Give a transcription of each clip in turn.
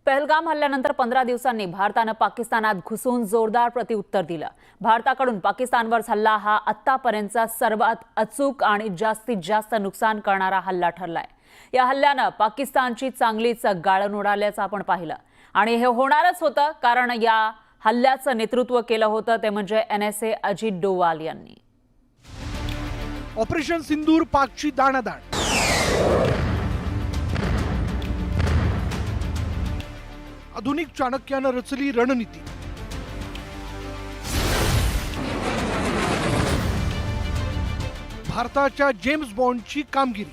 पहलगाम हल्ल्यानंतर 15 दिवसांनी भारतानं पाकिस्तानात घुसून जोरदार प्रत्युत्तर दिलं। भारताकडून पाकिस्तानवर हल्ला हा आतापर्यंतचा सर्वात अचूक आणि जास्तीत जास्त नुकसान करणारा हल्ला ठरलाय। या हल्ल्यानं पाकिस्तानची चांगलीच गाळण उडाल्याचं आपण पाहिलं आणि हे होणारच होतं, कारण या हल्ल्याचं नेतृत्व केलं होतं ते म्हणजे NSA अजित डोवाल यांनी। ऑपरेशन सिंदूर पाकची दाणादाण। आधुनिक चाणक्यानं रचली रणनीती। भारताच्या जेम्स बॉन्डची कामगिरी।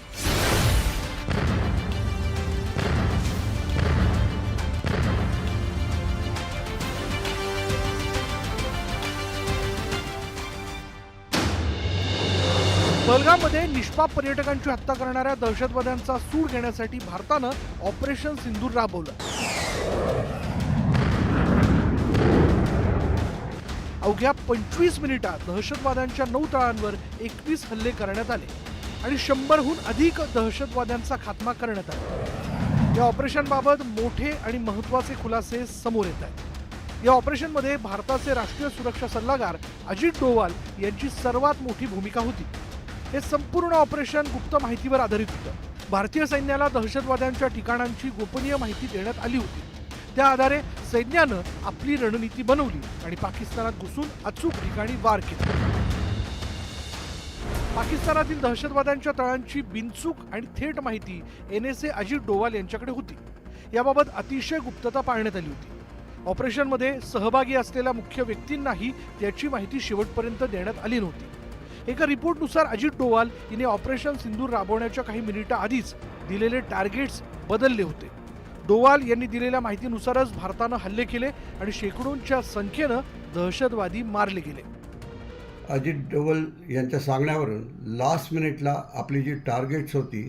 पहलगाममध्ये निष्पाप पर्यटकांची हत्या करणाऱ्या दहशतवाद्यांचा सूड घेण्यासाठी भारतानं ऑपरेशन सिंदूर राबवलं। अवघ्या 25 मिनिटात दहशतवाद्यांच्या 9 तळांवर 21 हल्ले करण्यात आले आणि 100हून अधिक दहशतवाद्यांचा खात्मा करण्यात आला। या ऑपरेशनबाबत मोठे आणि महत्त्वाचे खुलासे समोर येत आहेत। या ऑपरेशनमध्ये भारताचे राष्ट्रीय सुरक्षा सल्लागार अजित डोवाल यांची सर्वात मोठी भूमिका होती। हे संपूर्ण ऑपरेशन गुप्त माहितीवर आधारित होतं। भारतीय सैन्याला दहशतवाद्यांच्या ठिकाणांची गोपनीय माहिती देण्यात आली होती। त्या आधारे सैन्यानं आपली रणनीती बनवली आणि पाकिस्तानात घुसून अचूक ठिकाणी वार केला। पाकिस्तानातील दहशतवाद्यांच्या तळांची बिनचूक आणि थेट माहिती NSA अजित डोवाल यांच्याकडे होती। याबाबत अतिशय गुप्तता पाळण्यात आली होती। ऑपरेशनमध्ये सहभागी असलेल्या मुख्य व्यक्तींनाही त्याची माहिती शेवटपर्यंत देण्यात आली नव्हती। एका रिपोर्टनुसार अजित डोवाल यांनी ऑपरेशन सिंदूर राबवण्याच्या काही मिनिटांआधीच दिलेले टार्गेट्स बदलले होते। डोवाल यांनी दिलेल्या माहितीनुसारच भारतानं हल्ले केले आणि शेकडोंच्या संख्येनं दहशतवादी मारले गेले। अजित डोवाल यांच्या सांगण्यावरून लास्ट मिनिटला आपली जी टार्गेट्स होती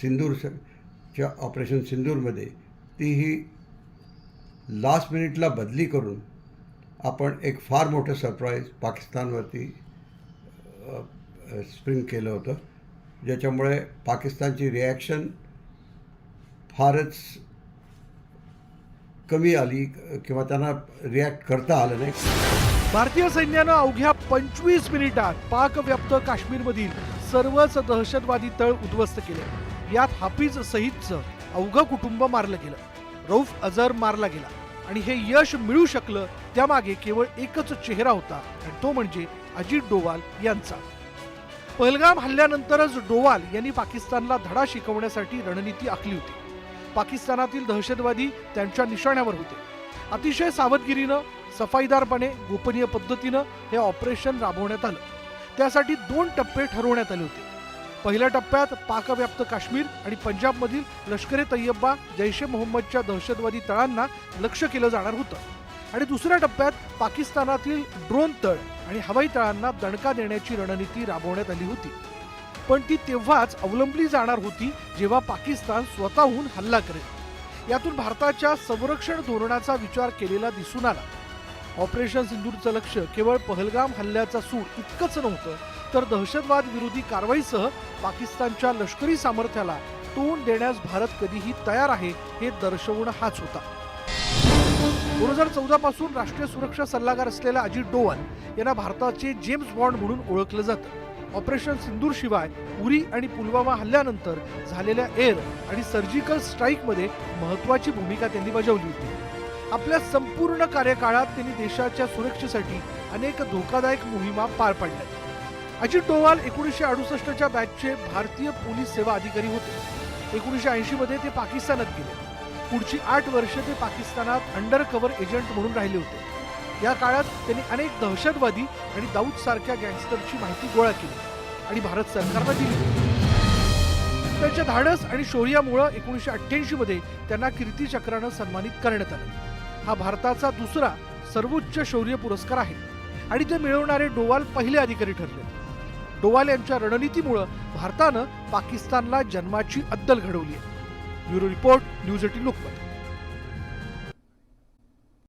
सिंदूरच्या ऑपरेशन सिंदूरमध्ये, तीही लास्ट मिनिटला बदली करून आपण एक फार मोठं सरप्राईज पाकिस्तानवरती स्प्रिंग केलं होतं, ज्याच्यामुळे पाकिस्तानची रिॲक्शन फारच कमी आली किंवा त्यांना रिॲक्ट करता आलं नाही। भारतीय सैन्यानं अवघ्या 25 मिनिटात पाकव्याप्त काश्मीरमधील सर्वच दहशतवादी तळ उद्ध्वस्त केले। यात हाफिज सईदचं अवघं कुटुंब मारलं गेलं, रऊफ अझर मारला गेला आणि हे यश मिळू शकलं त्यामागे केवळ एकच चेहरा होता आणि तो म्हणजे अजित डोवाल यांचा। पहलगाम हल्ल्यानंतरच डोवाल यांनी पाकिस्तानला धडा शिकवण्यासाठी रणनीती आखली होती। पाकिस्तानातील दहशतवादी त्यांच्या निशाण्यावर होते। अतिशय सावधगिरीनं, सफाईदारपणे, गोपनीय पद्धतीनं हे ऑपरेशन राबवण्यात आलं। त्यासाठी 2 टप्पे ठरवण्यात आले होते। पहिल्या टप्प्यात पाकव्याप्त काश्मीर आणि पंजाबमधील लष्कर-ए-तय्यबा, जैश-ए-मोहम्मदच्या दहशतवादी तळांना लक्ष्य केलं जाणार होतं आणि दुसऱ्या टप्प्यात पाकिस्तानातील ड्रोन तळ आणि हवाई तळांना दणका देण्याची रणनीती राबवण्यात आली होती। पण ती तेव्हाच अवलंबली जाणार होती जेव्हा पाकिस्तान स्वतःहून हल्ला करेल। यातून भारताच्या संरक्षण धोरणाचा विचार केलेला दिसून आला। ऑपरेशन सिंदूरचं लक्ष केवळ पहलगाम हल्ल्याचा सूड इतकंच नव्हतं, तर दहशतवाद विरोधी कारवाईसह पाकिस्तानच्या लष्करी सामर्थ्याला तोंड देण्यास भारत कधीही तयार आहे हे दर्शवणं हाच होता। 2014 पासून राष्ट्रीय सुरक्षा सल्लागार असलेल्या अजित डोवाल यांना भारताचे जेम्स बॉन्ड म्हणून ओळखलं जातं। ऑपरेशन सिंदूर शिवाय उरी आणि पुलवामा हल्ल्यानंतर झालेल्या एअर आणि सर्जिकल स्ट्राईकमध्ये महत्त्वाची भूमिका त्यांनी बजावली होती। आपल्या संपूर्ण कार्यकाळात त्यांनी देशाच्या सुरक्षेसाठी अनेक धोकादायक मोहिमा पार पाडल्या। अजित डोवाल 1968च्या बॅचचे भारतीय पोलीस सेवा अधिकारी होते। 1980 मध्ये ते पाकिस्तानात गेले। पुढची 8 वर्षे ते पाकिस्तानात अंडर कव्हर एजंट म्हणून राहिले होते। या काळात त्यांनी अनेक दहशतवादी आणि दाऊद सारख्या गँगस्टरची माहिती गोळा केली आणि भारत सरकारला दिली। त्यांच्या धाडस आणि शौर्यामुळे 1988 मध्ये त्यांना कीर्ती चक्रानं सन्मानित करण्यात आलं। हा भारताचा दुसरा सर्वोच्च शौर्य पुरस्कार आहे आणि ते मिळवणारे डोवाल पहिले अधिकारी ठरले। डोवाल यांच्या रणनीतीमुळे भारतानं पाकिस्तानला जन्माची अद्दल घडवली आहे। Bureau report, news 18 Lokmat.